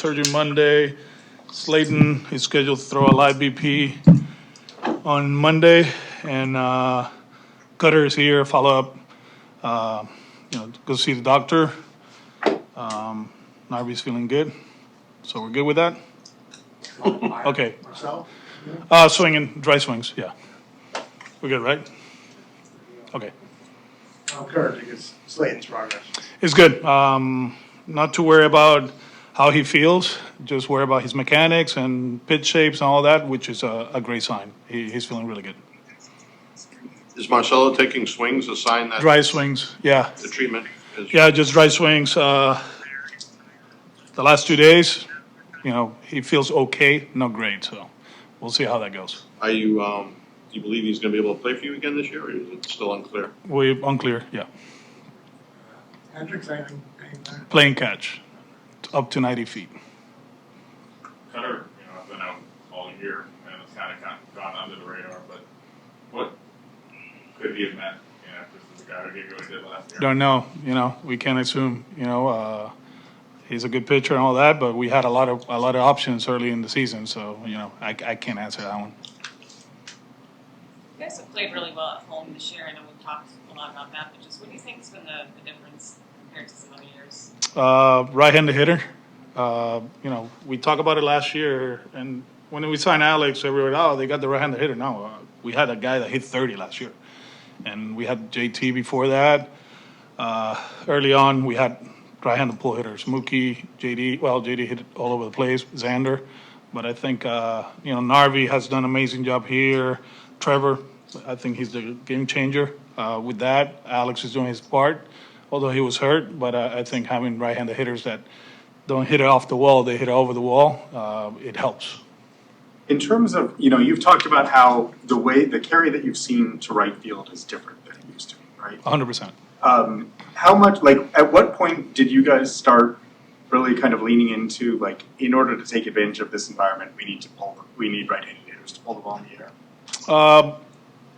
surgery Monday. Slayton is scheduled to throw a live BP on Monday, and Kutter is here. Follow up. Go see the doctor. Narvi's feeling good, so we're good with that. Okay. Marcelo? Swinging, dry swings. Yeah, we're good, right? Okay. Kurt, because Slayton's progress. It's good. Not to worry about how he feels. Just worry about his mechanics and pitch shapes and all that, which is a great sign. He's feeling really good. Is Marcelo taking swings a sign that Dry swings, yeah. the treatment is? Yeah, just dry swings. The last 2 days, he feels okay, not great. So we'll see how that goes. Are you, do you believe he's going to be able to play for you again this year, or is it still unclear? We're unclear, yeah. Hendricks, anything? Playing catch, up to 90 feet. Kutter, has been out all year, and it's kind of gone under the radar, but what could he have meant? This is a guy who gave you what he did last year. Don't know, we can't assume, he's a good pitcher and all that, but we had a lot of options early in the season, so I can't answer that one. You guys have played really well at home this year. I know we've talked a lot about that, but just what do you think has been the difference compared to some other years? Right-handed hitter. We talked about it last year, and when we signed Alex, everyone, they got the right-handed hitter. No, we had a guy that hit 30 last year, and we had JT before that. Early on, we had right-handed pull hitters, Mookie, JD. Well, JD hit all over the place, Xander. But I think, Narvi has done an amazing job here. Trevor, I think he's the game changer with that. Alex is doing his part, although he was hurt. But I think having right-handed hitters that don't hit it off the wall, they hit it over the wall, it helps. In terms of, you've talked about how the carry that you've seen to right field is different than it used to be, right? 100%. How much, at what point did you guys start really kind of leaning into, in order to take advantage of this environment, we need right-handed hitters to pull the ball in the air?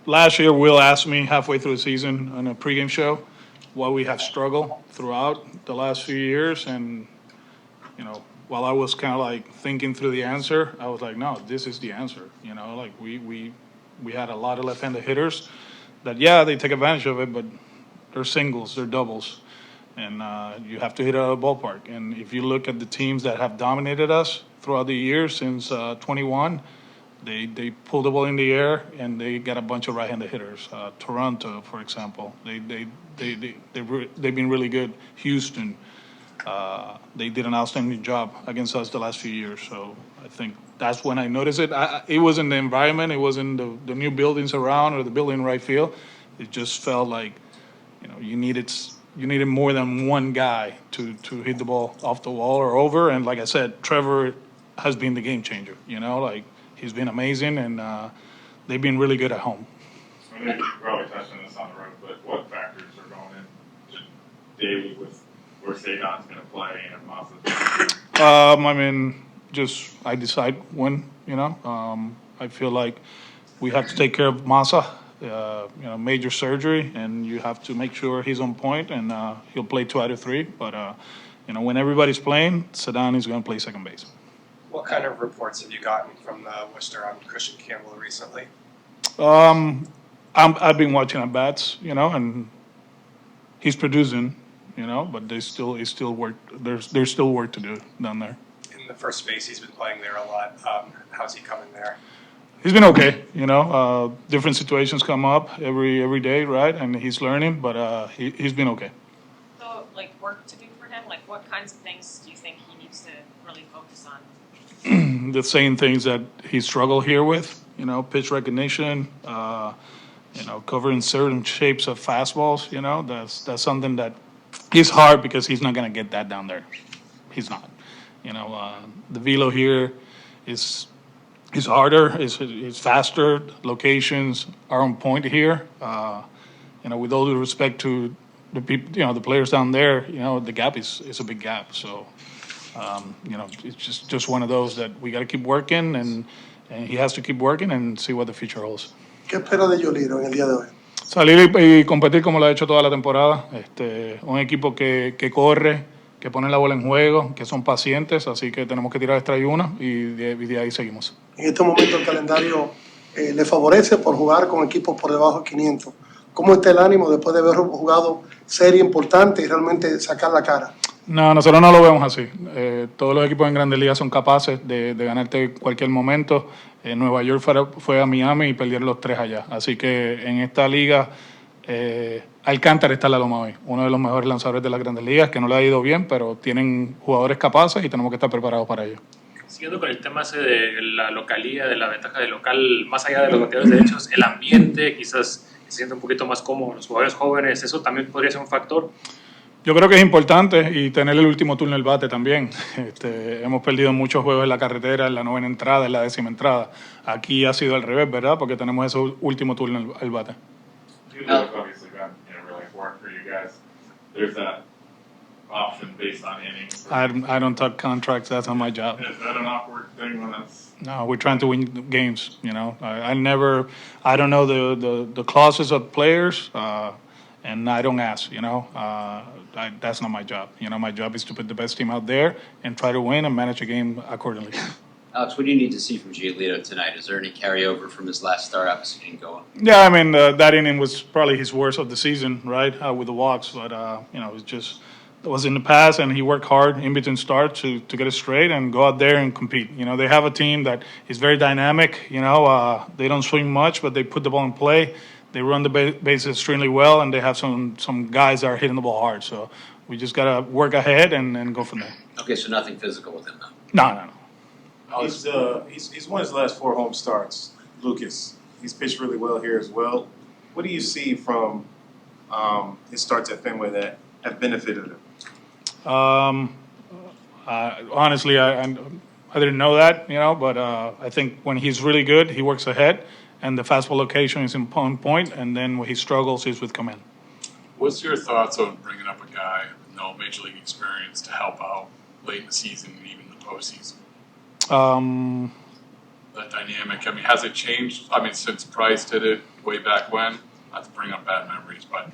Last year, Will asked me halfway through the season on a pregame show why we have struggled throughout the last few years. And, while I was kind of thinking through the answer, I was like, no, this is the answer. We had a lot of left-handed hitters that, they take advantage of it, but they're singles, they're doubles. And you have to hit it out of the ballpark. And if you look at the teams that have dominated us throughout the years since 21, they pull the ball in the air and they got a bunch of right-handed hitters. Toronto, for example, they've been really good. Houston, they did an outstanding job against us the last few years. So I think that's when I noticed it. It wasn't the environment, it wasn't the new buildings around or the building in right field. It just felt like you needed more than one guy to hit the ball off the wall or over. And like I said, Trevor has been the game changer. He's been amazing, and they've been really good at home. I know you probably touched on this on the road, but what factors are going into daily with where Sadon's going to play and Masa's? I decide when. I feel like we have to take care of Masa. Major surgery, and you have to make sure he's on point, and he'll play 2 out of 3. But when everybody's playing, Sadon is going to play second base. What kind of reports have you gotten from Worcester on Christian Campbell recently? I've been watching at bats, and he's producing, but there's still work. There's still work to do down there. In the first base, he's been playing there a lot. How's he coming there? He's been okay, different situations come up every day, right? And he's learning, but he's been okay. So, work to do for him? What kinds of things do you think he needs to really focus on? The same things that he struggled here with, pitch recognition, covering certain shapes of fastballs, that's something that is hard because he's not going to get that down there. He's not. The velo here is harder, is faster. Locations are on point here. With all due respect to the people, the players down there, the gap is a big gap. So, it's just one of those that we got to keep working, and he has to keep working and see what the future holds. ¿Qué espera de Yoliro en el día de hoy? Salir y competir como lo ha hecho toda la temporada. Un equipo que corre, que ponen la bola en juego, que son pacientes, así que tenemos que tirar strike 1 y de ahí seguimos. En este momento el calendario le favorece por jugar con equipos por debajo de 500. ¿Cómo está el ánimo después de haber jugado serie importante y realmente sacar la cara? No, nosotros no lo vemos así. Todos los equipos en Grandes Ligas son capaces de ganarte en cualquier momento. Nueva York fue a Miami y perdieron los 3 allá. Así que en esta liga, Alcántara está en la loma hoy. Uno de los mejores lanzadores de las Grandes Ligas, que no le ha ido bien, pero tienen jugadores capaces y tenemos que estar preparados para ello. Siguiendo con el tema ese de la localía, de la ventaja del local, más allá de los bateadores derechos, el ambiente, quizás se siente un poquito más cómodo los jugadores jóvenes, ¿eso también podría ser un factor? Yo creo que es importante y tener el último turno del bate también. Hemos perdido muchos juegos en la carretera, en la 9ª entrada, en la 10ª entrada. Aquí ha sido al revés, ¿verdad? Porque tenemos ese último turno al bate. Obviously been really important for you guys. There's that option based on innings. I don't talk contracts. That's not my job. Is that an awkward thing when that's? No, we're trying to win games. You know, I don't know the clauses of players, and I don't ask. You know, that's not my job. You know, my job is to put the best team out there and try to win and manage a game accordingly. Alex, what do you need to see from Giolito tonight? Is there any carryover from his last start? Obviously, he didn't go. Yeah, I mean that inning was probably his worst of the season, right? With the walks, but you know, it was in the past, and he worked hard in between starts to get it straight and go out there and compete. You know, they have a team that is very dynamic. You know, they don't swing much, but they put the ball in play. They run the bases extremely well, and they have some guys that are hitting the ball hard. So we just gotta work ahead and go from there. Okay, so nothing physical with him, though. No. He's won his last 4 home starts. Lucas, he's pitched really well here as well. What do you see from his starts at Fenway that have benefited him? Honestly, I didn't know that, you know, but I think when he's really good, he works ahead, and the fastball location is on point, and then when he struggles is with command. What's your thoughts on bringing up a guy with no major league experience to help out late in the season and even the postseason? That dynamic, I mean, has it changed? I mean, since Price did it way back when, not to bring up bad memories, but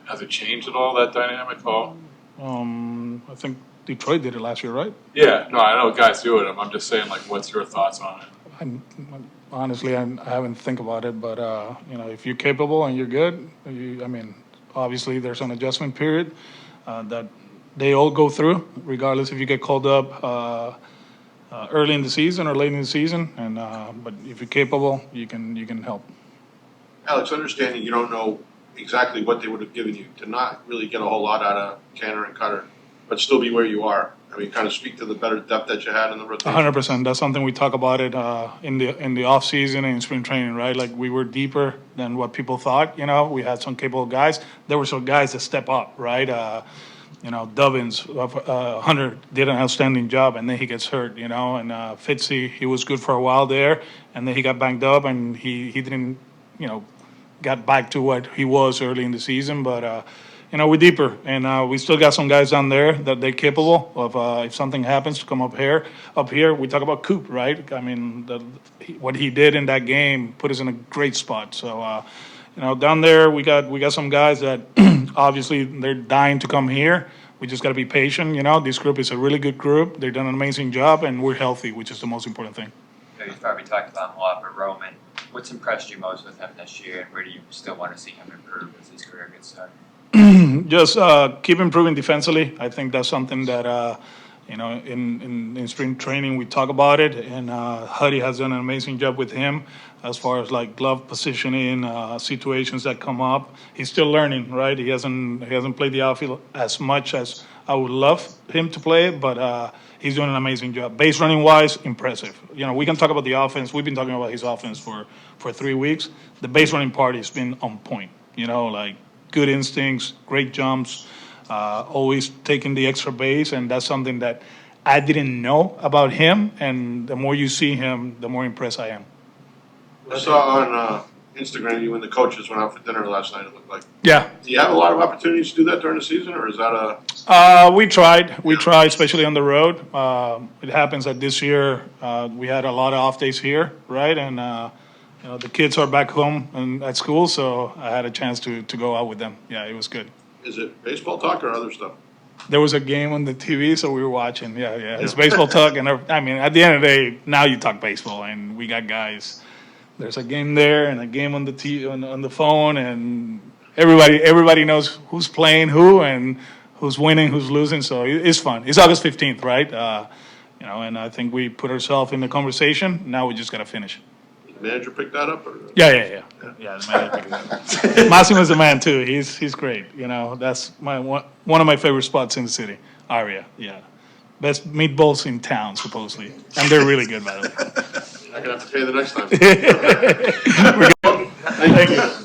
has it changed at all, that dynamic at all? I think Detroit did it last year, right? Yeah, no, I know guys do it. I'm just saying, like, what's your thoughts on it? Honestly, I haven't think about it, but you know, if you're capable and you're good, I mean, obviously there's an adjustment period that they all go through, regardless if you get called up early in the season or late in the season. And but if you're capable, you can help. Alex, understanding you don't know exactly what they would have given you to not really get a whole lot out of Canner and Kutter, but still be where you are. I mean, kind of speak to the better depth that you had in the rotation. 100%. That's something we talk about it in the off season and in spring training, right? Like we were deeper than what people thought. You know, we had some capable guys. There were some guys that step up, right? You know, Dubbins, Hunter did an outstanding job, and then he gets hurt. You know, and Fitzy, he was good for a while there, and then he got banged up, and he didn't, you know, got back to what he was early in the season, but. You know, we're deeper, and we still got some guys down there that they're capable of. If something happens to come up here, we talk about Coop, right? I mean, what he did in that game put us in a great spot. So, you know, down there we got some guys that obviously they're dying to come here. We just got to be patient. You know, this group is a really good group. They've done an amazing job, and we're healthy, which is the most important thing. You know, you've probably talked about him a lot, but Roman, what's impressed you most with him this year, and where do you still want to see him improve as his career gets started? Just keep improving defensively. I think that's something that, you know, in spring training we talk about it, and Huddy has done an amazing job with him as far as like glove positioning, situations that come up. He's still learning, right? He hasn't played the outfield as much as I would love him to play it, but he's doing an amazing job. Base running wise, impressive. You know, we can talk about the offense. We've been talking about his offense for 3 weeks. The base running part has been on point. You know, like. Good instincts, great jumps, always taking the extra base, and that's something that I didn't know about him. And the more you see him, the more impressed I am. I saw on Instagram you and the coaches went out for dinner last night. It looked like. Yeah. Do you have a lot of opportunities to do that during the season, or is that a? We tried, especially on the road. It happens that this year we had a lot of off days here, right? And you know, the kids are back home and at school, so I had a chance to go out with them. Yeah, it was good. Is it baseball talk or other stuff? there was a game on the TV, so we were watching. Yeah. It's baseball talk, and I mean, at the end of the day, now you talk baseball, and we got guys. There's a game there and a game on the on the phone, and everybody knows who's playing who and who's winning, who's losing. So it's fun. It's August 15th, right? And I think we put ourselves in the conversation. Now we just gotta finish. Did the manager pick that up? Or? Yeah. The manager picked it up. Massimo's the man too. He's great. That's one of my favorite spots in the city. Aria, yeah. Best meatballs in town, supposedly, and they're really good, by the way. I'm gonna have to pay the next time. Thank you.